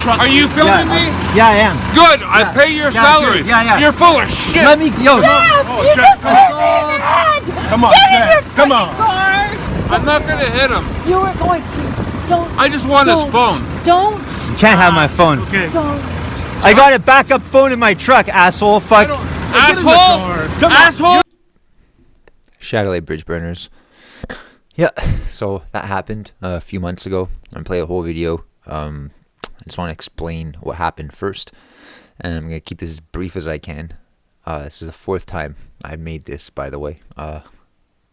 truck. Are you filming me? Yeah, I am. Good. I pay your salary. Sure. Yeah. You're full of shit. Let me, yo. Jeff, Come on, Jeff. Come on. I'm not gonna hit him. You were going to. Don't. I just want his phone. Don't. You can't have my phone. Okay. Don't. I got a backup phone in my truck, asshole. Fuck. Asshole. Asshole. Shadowlight bridge burners. Yeah, so that happened a few months ago. I'm gonna play a whole video. I just want to explain what happened first, and I'm gonna keep this as brief as I can. This is the 4th time I made this, by the way.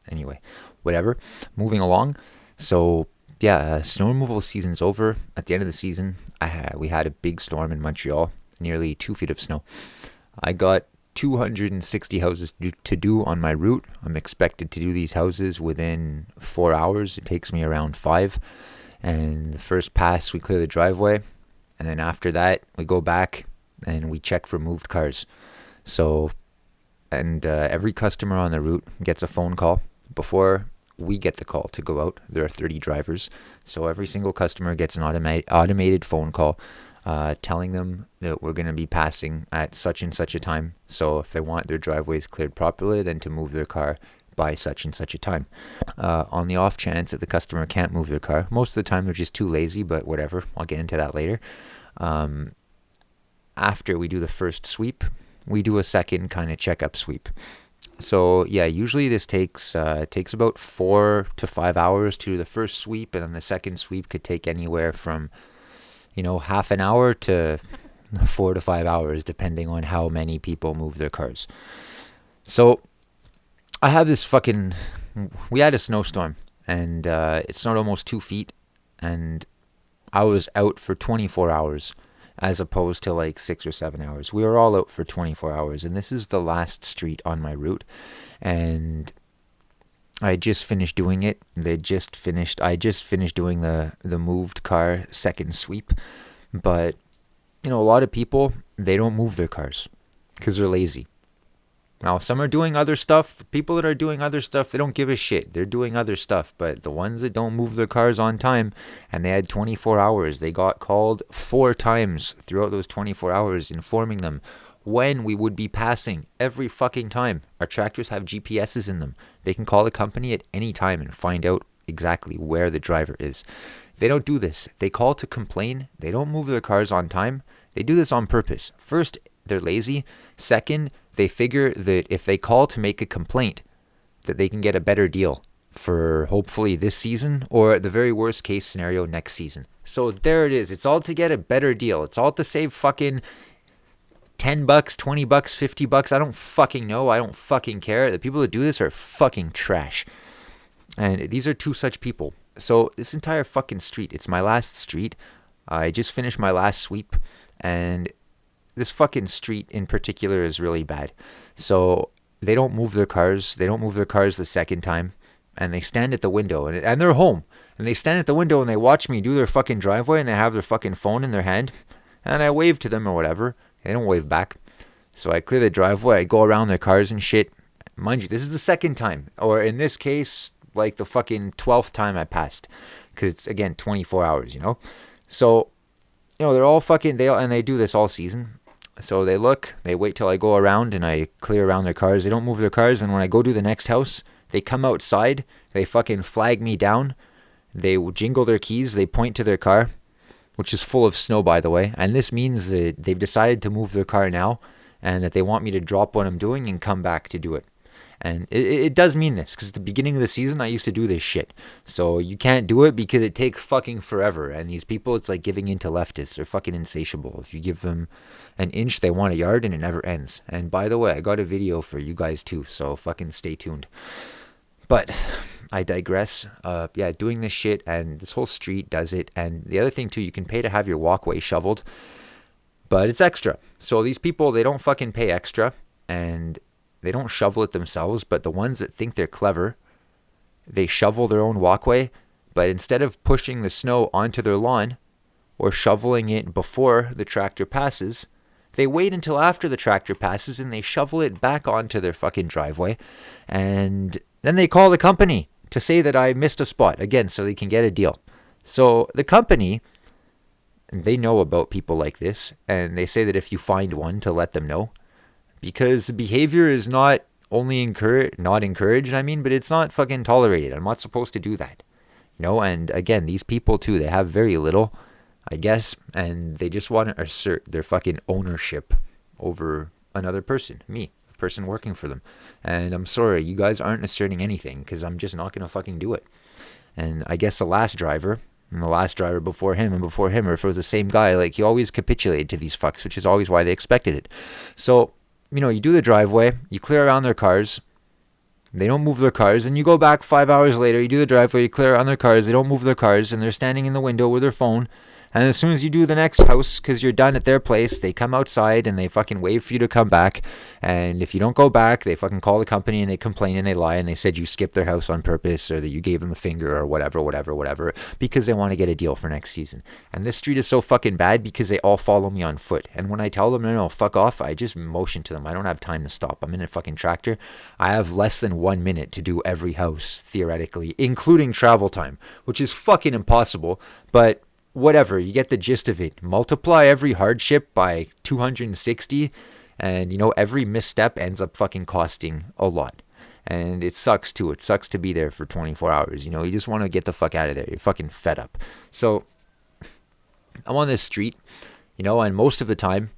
Anyway, whatever. Moving along. So yeah, snow removal season's over. At the end of the season, we had a big storm in Montreal, nearly 2 feet of snow. I got 260 houses to do on my route. I'm expected to do these houses within 4 hours. It takes me around 5. And the first pass, we clear the driveway. And then after that, we go back and we check for moved cars. So, and every customer on the route gets a phone call before we get the call to go out. There are 30 drivers. So every single customer gets an automated phone call telling them that we're going to be passing at such and such a time. So if they want their driveways cleared properly, then to move their car by such and such a time. On the off chance that the customer can't move their car, most of the time they're just too lazy, but whatever, I'll get into that later. After we do the first sweep, we do a second kind of checkup sweep. So yeah, usually this takes about 4 to 5 hours to do the first sweep, and then the second sweep could take anywhere from half an hour to 4 to 5 hours, depending on how many people move their cars. So I have this we had a snowstorm, and it snowed almost 2 feet, and I was out for 24 hours as opposed to like 6 or 7 hours. We were all out for 24 hours, and this is the last street on my route, and I just finished doing it. I just finished doing the moved car second sweep. But a lot of people, they don't move their cars because they're lazy. Now, some are doing other stuff. People that are doing other stuff, they don't give a shit. They're doing other stuff. But the ones that don't move their cars on time, and they had 24 hours, they got called 4 times throughout those 24 hours, informing them when we would be passing every fucking time. Our tractors have GPSs in them. They can call the company at any time and find out exactly where the driver is. They don't do this. They call to complain. They don't move their cars on time. They do this on purpose. First, they're lazy. Second, they figure that if they call to make a complaint, that they can get a better deal for hopefully this season, or at the very worst case scenario, next season. So there it is. It's all to get a better deal. It's all to save fucking $10, $20, $50. I don't fucking know. I don't fucking care. The people that do this are fucking trash. And these are 2 such people. So this entire fucking street, it's my last street. I just finished my last sweep, and this fucking street in particular is really bad. So they don't move their cars. They don't move their cars the second time, and they stand at the window, and they're home, and they stand at the window and they watch me do their fucking driveway, and they have their fucking phone in their hand, and I wave to them or whatever. They don't wave back. So I clear the driveway. I go around their cars and shit. Mind you, this is the second time, or in this case, like the fucking 12th time I passed, because it's again 24 hours, So, they're all fucking and they do this all season. So they look, they wait till I go around and I clear around their cars. They don't move their cars, and when I go to the next house, they come outside. They fucking flag me down. They jingle their keys. They point to their car, which is full of snow, by the way. And this means that they've decided to move their car now, and that they want me to drop what I'm doing and come back to do it. And it does mean this, because at the beginning of the season, I used to do this shit. So you can't do it because it takes fucking forever. And these people, it's like giving in to leftists. They're fucking insatiable. If you give them an inch, they want a yard, and it never ends. And by the way, I got a video for you guys too, so fucking stay tuned. But I digress. Doing this shit, and this whole street does it. And the other thing too, you can pay to have your walkway shoveled, but it's extra. So these people, they don't fucking pay extra, and they don't shovel it themselves, but the ones that think they're clever, they shovel their own walkway, but instead of pushing the snow onto their lawn or shoveling it before the tractor passes, they wait until after the tractor passes and they shovel it back onto their fucking driveway, and then they call the company to say that I missed a spot again so they can get a deal. So the company, they know about people like this, and they say that if you find one, to let them know, because the behavior is not only not encouraged, but it's not fucking tolerated. I'm not supposed to do that, and again, these people too, they have very little, I guess, and they just want to assert their fucking ownership over another person, me, the person working for them. And I'm sorry, you guys aren't asserting anything, because I'm just not going to fucking do it. And I guess the last driver, and the last driver before him, and before him, or if it was the same guy, like, he always capitulated to these fucks, which is always why they expected it. So, you do the driveway, you clear around their cars, they don't move their cars, and you go back 5 hours later, you do the driveway, you clear around their cars, they don't move their cars, and they're standing in the window with their phone. And as soon as you do the next house, because you're done at their place, they come outside and they fucking wave for you to come back. And if you don't go back, they fucking call the company and they complain and they lie and they said you skipped their house on purpose, or that you gave them the finger, or whatever, because they want to get a deal for next season. And this street is so fucking bad because they all follow me on foot. And when I tell them, no, fuck off, I just motion to them. I don't have time to stop. I'm in a fucking tractor. I have less than 1 minute to do every house, theoretically, including travel time, which is fucking impossible. But whatever, you get the gist of it. Multiply every hardship by 260, and every misstep ends up fucking costing a lot. And it sucks too. It sucks to be there for 24 hours. You just want to get the fuck out of there. You're fucking fed up. So I'm on this street, and most of the time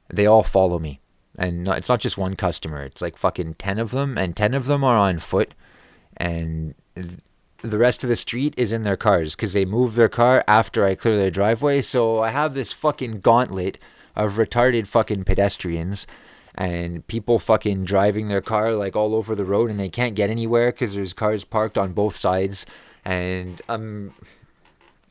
they all follow me. And it's not just one customer. It's like fucking 10 of them, and 10 of them are on foot, and the rest of the street is in their cars, because they move their car after I clear their driveway. So I have this fucking gauntlet of retarded fucking pedestrians and people fucking driving their car like all over the road, and they can't get anywhere because there's cars parked on both sides. And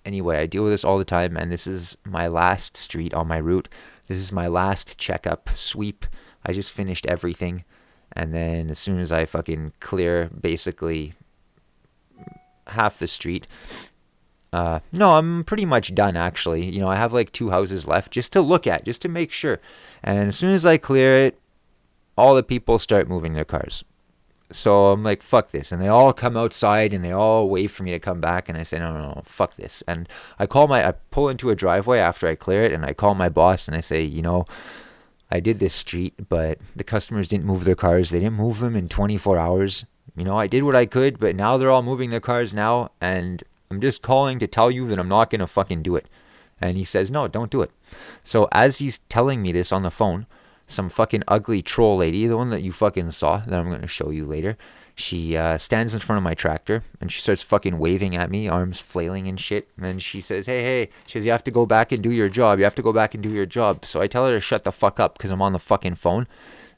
anyway, I deal with this all the time, and this is my last street on my route. This is my last checkup sweep. I just finished everything, and then as soon as I fucking clear basically half the street, no, I'm pretty much done, actually. I have like 2 houses left just to look at, just to make sure. And as soon as I clear it, all the people start moving their cars. So I'm like, fuck this. And they all come outside and they all wait for me to come back. And I say, no, fuck this. And I pull into a driveway after I clear it, and I call my boss and I say, I did this street, but the customers didn't move their cars. They didn't move them in 24 hours. I did what I could, but now they're all moving their cars now, and I'm just calling to tell you that I'm not going to fucking do it. And he says, no, don't do it. So as he's telling me this on the phone, some fucking ugly troll lady, the one that you fucking saw, that I'm going to show you later, she stands in front of my tractor, and she starts fucking waving at me, arms flailing and shit. And she says, hey, she says, you have to go back and do your job. You have to go back and do your job. So I tell her to shut the fuck up because I'm on the fucking phone,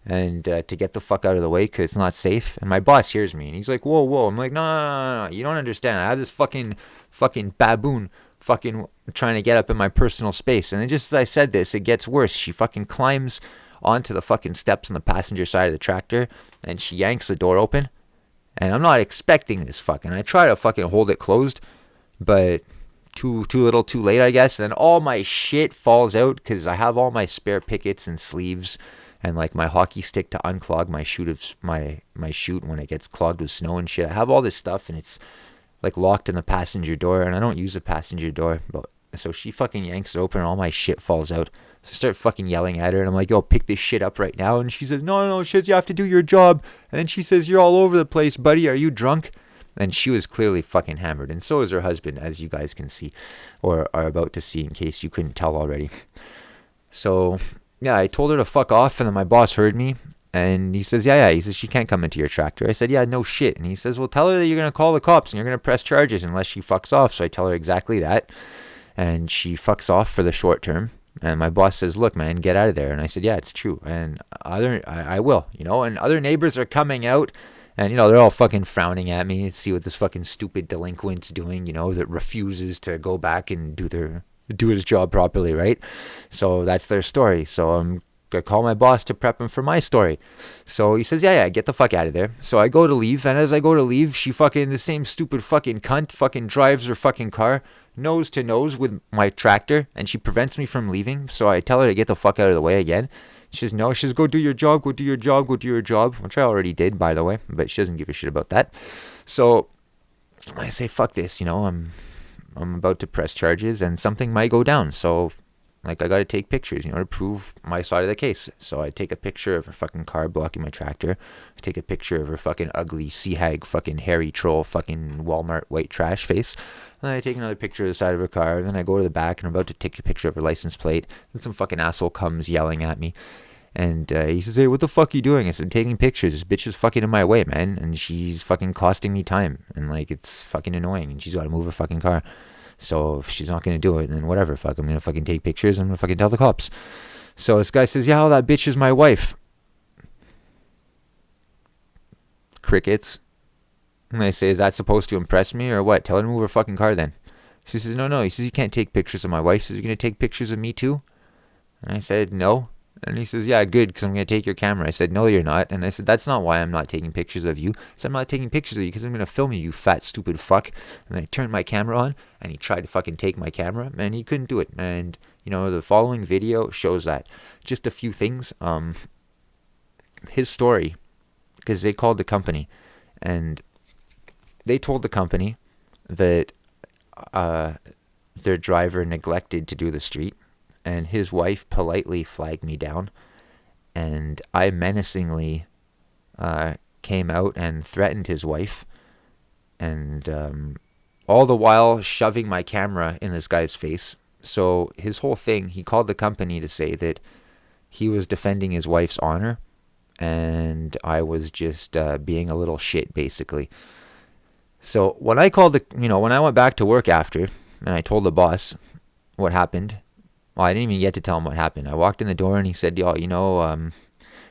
and to get the fuck out of the way because it's not safe. And my boss hears me, and he's like, whoa. I'm like, no, you don't understand. I have this fucking baboon fucking trying to get up in my personal space. And then just as I said this, it gets worse. She fucking climbs onto the fucking steps on the passenger side of the tractor, and she yanks the door open. And I'm not expecting this fucking. I try to fucking hold it closed, but too little too late, I guess. And then all my shit falls out because I have all my spare pickets and sleeves and like my hockey stick to unclog my chute my chute when it gets clogged with snow and shit. I have all this stuff, and it's like locked in the passenger door, and I don't use the passenger door. But so she fucking yanks it open, and all my shit falls out. So I start fucking yelling at her, and I'm like, yo, pick this shit up right now. And she says, no, she says, you have to do your job. And then she says, you're all over the place, buddy. Are you drunk? And she was clearly fucking hammered, and so is her husband, as you guys can see, or are about to see in case you couldn't tell already. So yeah, I told her to fuck off, and then my boss heard me, and he says, yeah, he says, she can't come into your tractor. I said, yeah, no shit. And he says, well, tell her that you're going to call the cops, and you're going to press charges unless she fucks off. So I tell her exactly that, and she fucks off for the short term. And my boss says, look, man, get out of there. And I said, yeah, it's true. And I will, and other neighbors are coming out, and, they're all fucking frowning at me to see what this fucking stupid delinquent's doing, that refuses to go back and do his job properly, right? So that's their story. So I'm going to call my boss to prep him for my story. So he says, yeah, get the fuck out of there. So I go to leave, and as I go to leave, she fucking, the same stupid fucking cunt fucking drives her fucking car nose to nose with my tractor, and she prevents me from leaving. So I tell her to get the fuck out of the way again. She says, no. She says, go do your job, which I already did, by the way, but she doesn't give a shit about that. So I say, fuck this, I'm I'm about to press charges and something might go down. So, like, I got to take pictures, to prove my side of the case. So I take a picture of her fucking car blocking my tractor. I take a picture of her fucking ugly sea hag, fucking hairy troll, fucking Walmart white trash face. And then I take another picture of the side of her car. And then I go to the back and I'm about to take a picture of her license plate. And some fucking asshole comes yelling at me. And he says, hey, what the fuck are you doing? I said, taking pictures. This bitch is fucking in my way, man. And she's fucking costing me time. And, like, it's fucking annoying. And she's got to move her fucking car. So if she's not going to do it, then whatever. Fuck, I'm going to fucking take pictures. I'm going to fucking tell the cops. So this guy says, yeah, that bitch is my wife. Crickets. And I say, is that supposed to impress me or what? Tell her to move her fucking car then. She says, no. He says, you can't take pictures of my wife. He says, you're going to take pictures of me too? And I said, no. And he says, yeah, good, because I'm going to take your camera. I said, no, you're not. And I said, that's not why I'm not taking pictures of you. I said, I'm not taking pictures of you because I'm going to film you, you fat, stupid fuck. And then I turned my camera on, and he tried to fucking take my camera, and he couldn't do it. And, the following video shows that. Just a few things. His story, because they called the company, and they told the company that their driver neglected to do the street. And his wife politely flagged me down, and I menacingly came out and threatened his wife, and all the while shoving my camera in this guy's face. So his whole thing, he called the company to say that he was defending his wife's honor, and I was just being a little shit, basically. So when I called when I went back to work after, and I told the boss what happened. Well, I didn't even get to tell him what happened. I walked in the door and he said, yo,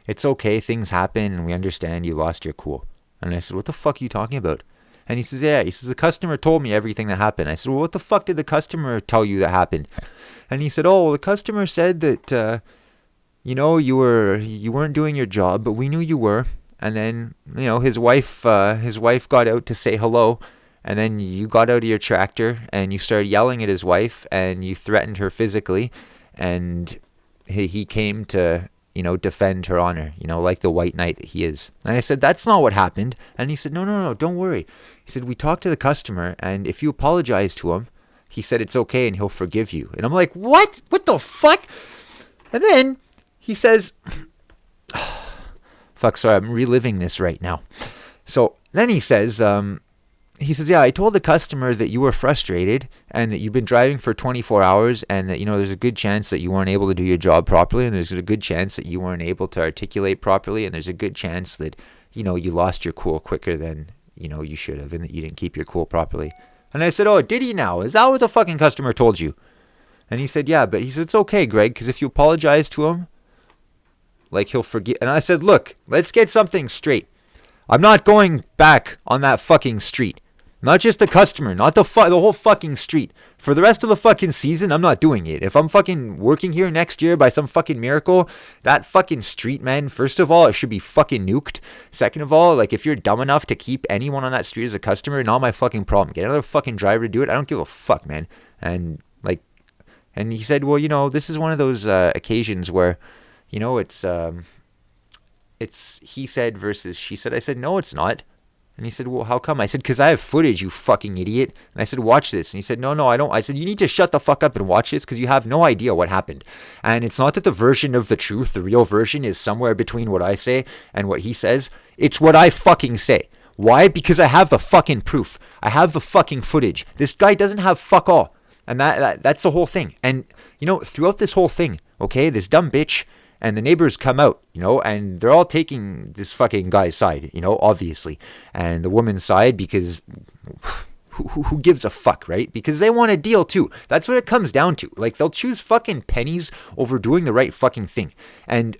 it's okay. Things happen and we understand you lost your cool. And I said, what the fuck are you talking about? And he says, yeah. He says, the customer told me everything that happened. I said, well, what the fuck did the customer tell you that happened? And he said, oh, well, the customer said that, you weren't doing your job, but we knew you were. And then, his wife got out to say hello. And then you got out of your tractor and you started yelling at his wife and you threatened her physically. And he came to, defend her honor, like the white knight that he is. And I said, that's not what happened. And he said, no, don't worry. He said, we talked to the customer, and if you apologize to him, he said it's okay and he'll forgive you. And I'm like, what? What the fuck? And then he says, fuck, sorry, I'm reliving this right now. So then he says, yeah, I told the customer that you were frustrated and that you've been driving for 24 hours and that, there's a good chance that you weren't able to do your job properly, and there's a good chance that you weren't able to articulate properly, and there's a good chance that, you lost your cool quicker than, you should have, and that you didn't keep your cool properly. And I said, oh, did he now? Is that what the fucking customer told you? And he said, yeah, but he said, it's okay, Greg, because if you apologize to him, like, he'll forget. And I said, look, let's get something straight. I'm not going back on that fucking street. Not just the customer, not the whole fucking street. For the rest of the fucking season, I'm not doing it. If I'm fucking working here next year by some fucking miracle, that fucking street, man, first of all, it should be fucking nuked. Second of all, like, if you're dumb enough to keep anyone on that street as a customer, not my fucking problem. Get another fucking driver to do it. I don't give a fuck, man. And, like, and he said, well, this is one of those occasions where, it's he said versus she said. I said, no, it's not. And he said, well, how come? I said, because I have footage, you fucking idiot. And I said, watch this. And he said, no, I don't. I said, you need to shut the fuck up and watch this because you have no idea what happened. And it's not that the version of the truth, the real version, is somewhere between what I say and what he says. It's what I fucking say. Why? Because I have the fucking proof. I have the fucking footage. This guy doesn't have fuck all. And that's the whole thing. And, throughout this whole thing, okay, this dumb bitch and the neighbors come out, and they're all taking this fucking guy's side, obviously. And the woman's side because who gives a fuck, right? Because they want a deal too. That's what it comes down to. Like, they'll choose fucking pennies over doing the right fucking thing. And,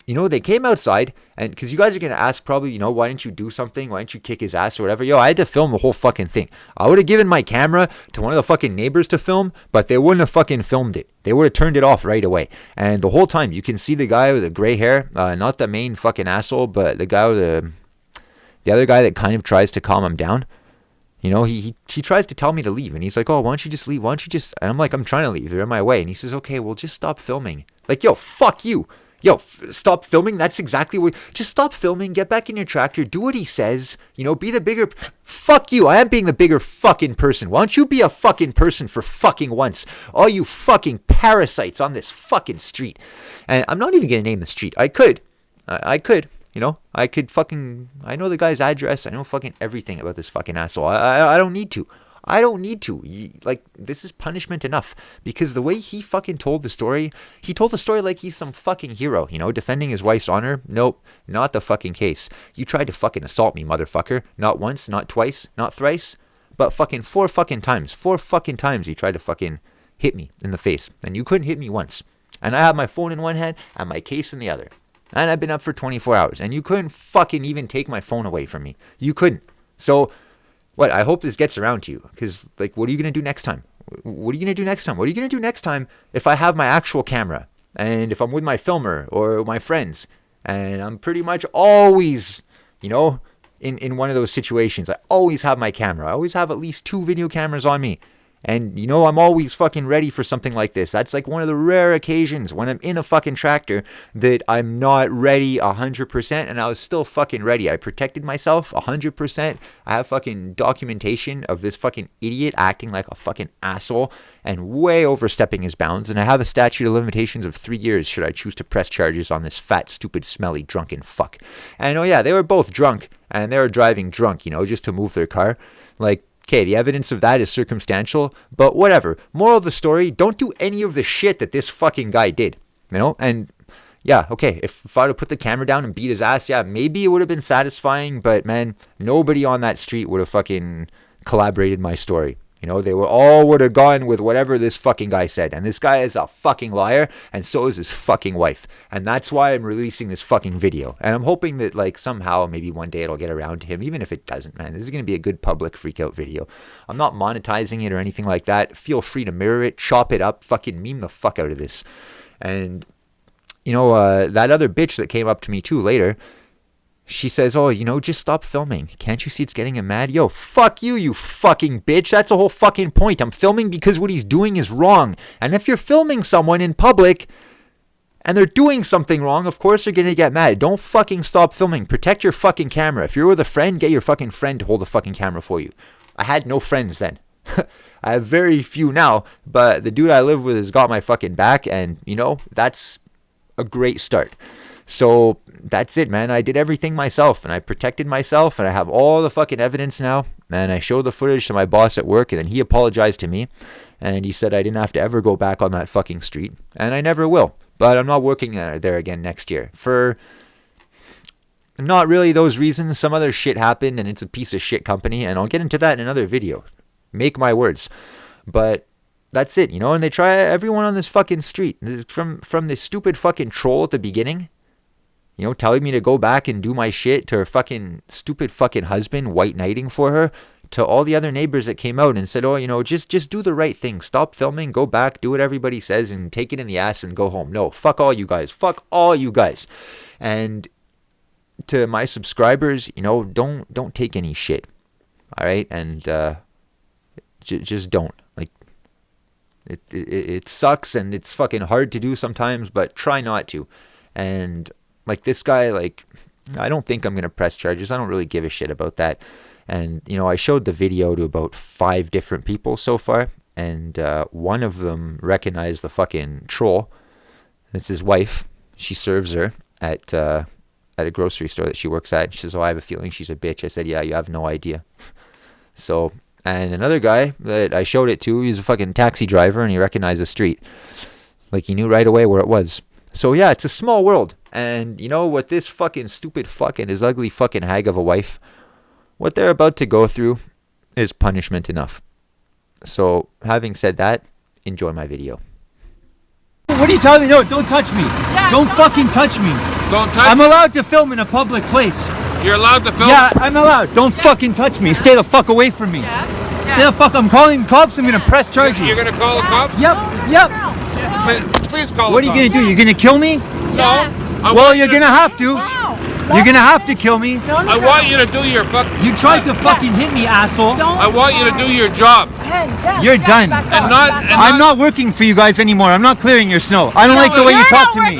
they came outside, and because you guys are going to ask probably, why didn't you do something? Why didn't you kick his ass or whatever? I had to film the whole fucking thing. I would have given my camera to one of the fucking neighbors to film, but they wouldn't have fucking filmed it. They would have turned it off right away. And the whole time, you can see the guy with the gray hair, not the main fucking asshole, but the guy with the other guy that kind of tries to calm him down. He tries to tell me to leave, and he's like, oh, why don't you just leave? Why don't you just... And I'm like, I'm trying to leave. They're in my way. And he says, okay, well, just stop filming. Like, yo, fuck you. Yo, stop filming. That's exactly what. Just stop filming. Get back in your tractor. Do what he says. You know, be the bigger. Fuck you. I am being the bigger fucking person. Why don't you be a fucking person for fucking once? All you fucking parasites on this fucking street. And I'm not even gonna name the street. I could. I could. You know, I could fucking. I know the guy's address. I know fucking everything about this fucking asshole. I don't need to. I don't need to. Like, this is punishment enough. Because the way he fucking told the story, he told the story like he's some fucking hero, you know, defending his wife's honor. Nope, not the fucking case. You tried to fucking assault me, motherfucker. Not once, not twice, not thrice, but fucking 4 fucking times. 4 fucking times you tried to fucking hit me in the face. And you couldn't hit me once. And I have my phone in one hand and my case in the other. And I've been up for 24 hours. And you couldn't fucking even take my phone away from me. You couldn't. So... what? I hope this gets around to you. Because, like, what are you going to do next time? What are you going to do next time? What are you going to do next time if I have my actual camera? And if I'm with my filmer or my friends? And I'm pretty much always, you know, in one of those situations. I always have my camera. I always have at least 2 video cameras on me. And, you know, I'm always fucking ready for something like this. That's like one of the rare occasions when I'm in a fucking tractor that I'm not ready 100%, and I was still fucking ready. I protected myself 100%. I have fucking documentation of this fucking idiot acting like a fucking asshole and way overstepping his bounds. And I have a statute of limitations of 3 years should I choose to press charges on this fat, stupid, smelly, drunken fuck. And, oh yeah, they were both drunk, and they were driving drunk, you know, just to move their car. Like, okay, the evidence of that is circumstantial, but whatever. Moral of the story, don't do any of the shit that this fucking guy did, you know? And yeah, okay, if I would have put the camera down and beat his ass, yeah, maybe it would have been satisfying, but man, nobody on that street would have fucking collaborated my story. You know, they all would have gone with whatever this fucking guy said. And this guy is a fucking liar, and so is his fucking wife. And that's why I'm releasing this fucking video. And I'm hoping that, like, somehow, maybe one day it'll get around to him. Even if it doesn't, man, this is going to be a good public freak-out video. I'm not monetizing it or anything like that. Feel free to mirror it, chop it up, fucking meme the fuck out of this. And, you know, that other bitch that came up to me, too, later... she says, oh, you know, just stop filming. Can't you see it's getting him mad? Yo, fuck you, you fucking bitch. That's the whole fucking point. I'm filming because what he's doing is wrong. And if you're filming someone in public and they're doing something wrong, of course they're going to get mad. Don't fucking stop filming. Protect your fucking camera. If you're with a friend, get your fucking friend to hold the fucking camera for you. I had no friends then. I have very few now, but the dude I live with has got my fucking back, and, you know, that's a great start. So that's it, man. I did everything myself, and I protected myself, and I have all the fucking evidence now. And I showed the footage to my boss at work, and then he apologized to me, and he said I didn't have to ever go back on that fucking street, and I never will. But I'm not working there again next year for not really those reasons. Some other shit happened, and it's a piece of shit company, and I'll get into that in another video. Make my words. But that's it, you know. And they try everyone on this fucking street, from this stupid fucking troll at the beginning, you know, telling me to go back and do my shit, to her fucking stupid fucking husband white knighting for her, to all the other neighbors that came out and said, oh, you know, just do the right thing. Stop filming, go back, do what everybody says, and take it in the ass and go home. No, fuck all you guys. Fuck all you guys. And to my subscribers, you know, don't take any shit. All right? And just don't. Like, it sucks, and it's fucking hard to do sometimes, but try not to. And like this guy, like, I don't think I'm going to press charges. I don't really give a shit about that. And, you know, I showed the video to about 5 different people so far. And one of them recognized the fucking troll. It's his wife. She serves her at a grocery store that she works at. She says, oh, I have a feeling she's a bitch. I said, yeah, you have no idea. So, and another guy that I showed it to, he's a fucking taxi driver, and he recognized the street. Like, he knew right away where it was. So yeah, it's a small world. And you know what, this fucking stupid fuck and his ugly fucking hag of a wife, what they're about to go through is punishment enough. So having said that, enjoy my video. What are you telling me? No, don't touch me. Yeah, don't fucking touch me. Don't touch I'm allowed to film in a public place. You're allowed to film? Yeah, I'm allowed. Don't fucking touch me. Stay the fuck away from me. Yeah. Stay the fuck. I'm calling cops. I'm gonna press charges. You're going to call the cops? Yep. Please call What the are cops. you gonna do? You're gonna kill me? No. Yes. I Well, want you're you to- gonna have to. Wow. You're gonna have to kill me. I want you to do your fucking. You tried to fucking hit me, asshole. I want you to do your job. You're done. I'm not working for you guys anymore. I'm not clearing your snow. I don't like the way you talk to me.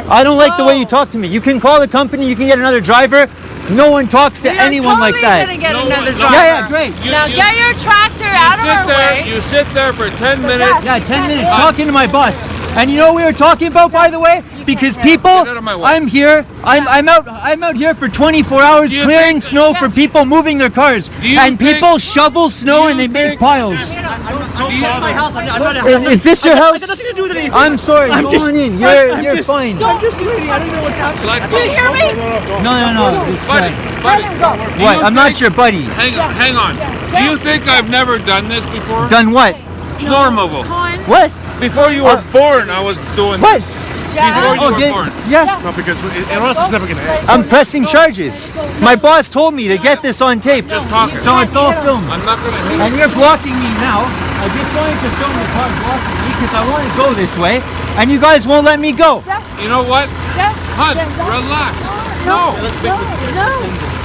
I don't like the way you talk to me. You can call the company. You can get another driver. No one talks to anyone like that. Gonna get No another one- driver. Yeah, great. Now get your tractor out of our way. You sit there for 10 minutes. Yeah, 10 minutes talking to my boss. And you know what we were talking about, by the way? Because people, Get out of my way. I'm here. I'm out here for 24 hours Do you clearing think- snow for people moving their cars. you And think- people shovel snow and they you make think- piles. My house. I'm not Is this your house? nothing to do with anything. I'm sorry. Go on in. You're fine. I'm just waiting. I don't know what's happening. Let Do you hear me? No. It's, Buddy, Let him go. do what? you I'm not think- your buddy. Hang on. Do you think I've never done this before? Done what? Snow removal. Con. What? Before you were born, I was doing What? this. Jeff. Before you were born. Yeah. No, because else it's never gonna end. I'm pressing charges. My boss told me to get this on tape. Just talking. So it's all filmed. I'm not gonna hit And you. you're blocking me now. I just wanted to film the car blocking me because I want to go this way. And you guys won't let me go. You know what? Jeff. Hun, Jeff, no. relax. No.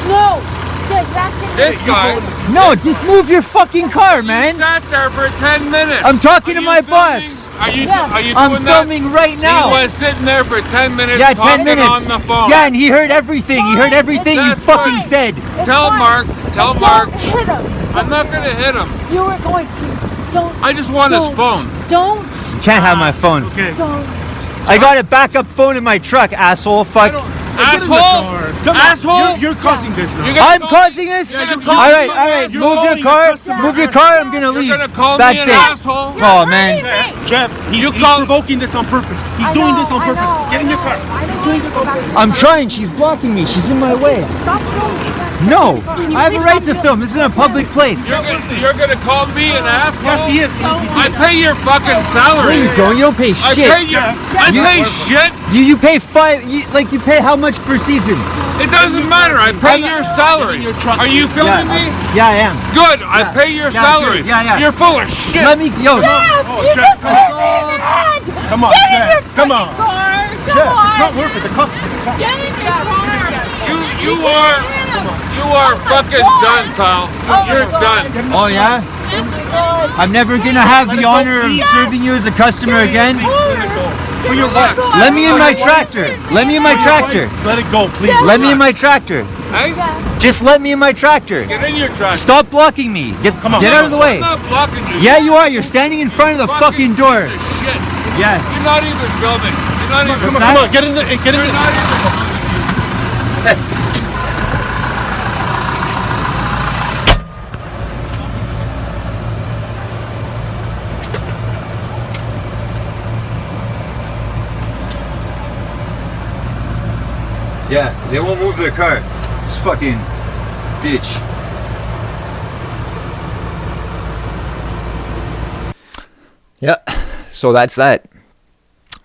Slow. Get back in This guy, No, just move your fucking car, you man. sat there for 10 minutes. I'm talking Are to you my filming? boss. Are you Yeah. doing I'm that? filming right He now. was sitting there for 10 minutes Yeah, talking 10 minutes. on the phone. Yeah, and he heard everything. He heard everything you That's fucking fine. said. Tell Mark. Tell Mark. Don't hit him. I'm not gonna hit him. You were going to. Don't. I just want his don't. phone. Don't. You can't have my phone. Okay. Don't. I got a backup phone in my truck, asshole. Fuck. Asshole! Come on. Asshole! You're causing this now. You're gonna I'm call- causing this? You're gonna All call right, me all right. an You're Move your calling the car. customer Move your asshole. car. I'm gonna leave. You're gonna call That's me an it. asshole? Oh, man. Jeff, he's call- provoking this on purpose. He's doing this on purpose. Get in your car. I'm trying. She's blocking me. She's in my way. Stop filming. No, I have a right to film. This is a public place. You're gonna call me an asshole? Yes, he is. I pay your fucking No, salary. you don't. You don't pay I shit. pay you. I pay shit. You pay you pay how much per season? It doesn't matter. I pay your salary. Are you filming me? Yeah, I am. Good. I pay your salary. good. Yeah. You're full of shit. Let me, yo. Oh, You Jeff, just come hit on. me in the head. Come on, Get in Jeff. your Come fucking on. car. Come Jeff, on. it's not worth it. The customer. Get in your car. You are fucking done, pal. You're done. Oh yeah. I'm never gonna have the honor of serving you as a customer again. For your wife. Let me in my tractor. Let me in my tractor. Let it go, please. Let me in my tractor. Hey, Just let me in my tractor. get in your truck. Stop blocking me. Get Come on. out of the way. I'm not blocking you. Yeah, you are. You're standing in front of the fucking door. Piece of shit. Yeah. You're not even filming. You're not even. Come on, get in the. Get in You're the. not even. Yeah, they won't move their car. This fucking bitch. Yeah, so that's that.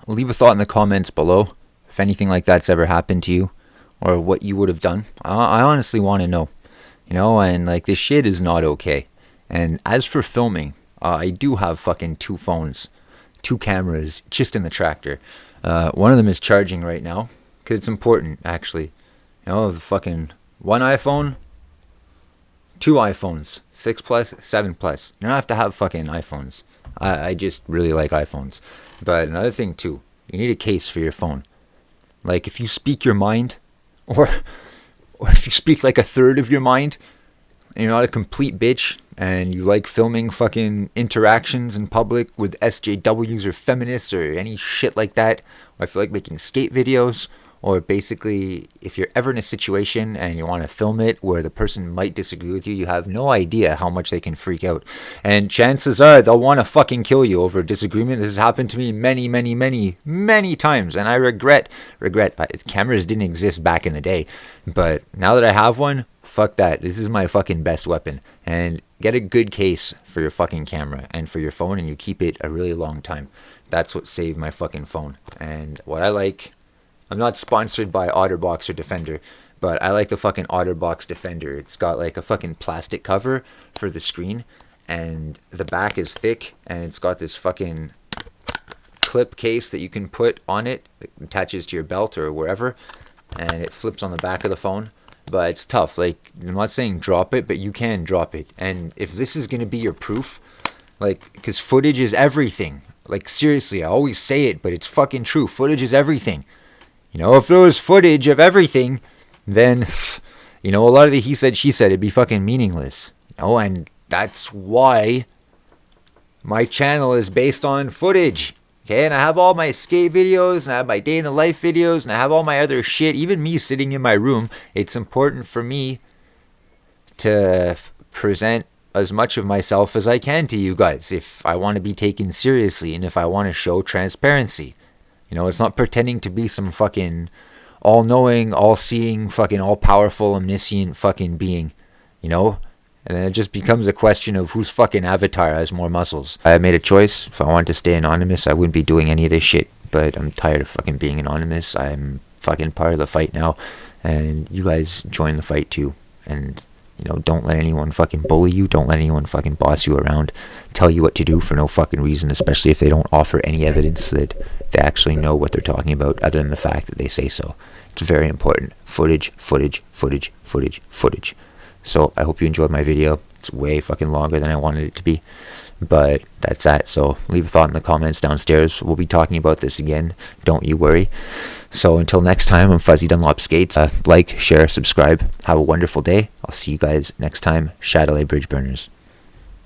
Leave a thought in the comments below if anything like that's ever happened to you or what you would have done. I honestly want to know, you know, and like this shit is not okay. And as for filming, I do have fucking 2 phones, 2 cameras just in the tractor. One of them is charging right now because it's important actually. You know, the fucking 1 iPhone, 2 iPhones, 6 Plus, 7 Plus. You don't have to have fucking iPhones. I just really like iPhones. But another thing too, you need a case for your phone. Like if you speak your mind, or if you speak like a third of your mind, and you're not a complete bitch, and you like filming fucking interactions in public with SJWs or feminists or any shit like that, or if you like making skate videos, or basically if you're ever in a situation and you want to film it where the person might disagree with you, you have no idea how much they can freak out. And chances are they'll want to fucking kill you over a disagreement. This has happened to me many times, and I regret. Cameras didn't exist back in the day, but now that I have one, fuck that. This is my fucking best weapon. And get a good case for your fucking camera and for your phone, and you keep it a really long time. That's what saved my fucking phone. And what I like, I'm not sponsored by OtterBox or Defender, but I like the fucking OtterBox Defender. It's got like a fucking plastic cover for the screen, and the back is thick, and it's got this fucking clip case that you can put on it. It attaches to your belt or wherever. and it flips on the back of the phone. But it's tough. Like, I'm not saying drop it, but you can drop it. And if this is gonna be your proof, like, because footage is everything. Like, seriously, I always say it, but it's fucking true. Footage is everything. You know, if there was footage of everything, then, you know, a lot of the he said, she said, it'd be fucking meaningless. You know, and that's why my channel is based on footage. Okay, and I have all my skate videos, and I have my day in the life videos, and I have all my other shit. Even me sitting in my room, it's important for me to present as much of myself as I can to you guys if I want to be taken seriously and if I want to show transparency. You know, it's not pretending to be some fucking all-knowing, all-seeing, fucking all-powerful, omniscient fucking being, you know? And then it just becomes a question of whose fucking avatar has more muscles. I made a choice. If I wanted to stay anonymous, I wouldn't be doing any of this shit. But I'm tired of fucking being anonymous. I'm fucking part of the fight now. And you guys join the fight too. And, you know, don't let anyone fucking bully you. Don't let anyone fucking boss you around. Tell you what to do for no fucking reason. Especially if they don't offer any evidence that they actually know what they're talking about. Other than the fact that they say so. It's very important. Footage, footage, footage, footage, footage. So I hope you enjoyed my video. It's way fucking longer than I wanted it to be. But that's that. So leave a thought in the comments downstairs. We'll be talking about this again. Don't you worry. So until next time, I'm Fuzzy Dunlop Skates. Like, share, subscribe. Have a wonderful day. I'll see you guys next time. Chatelet Bridge Burners.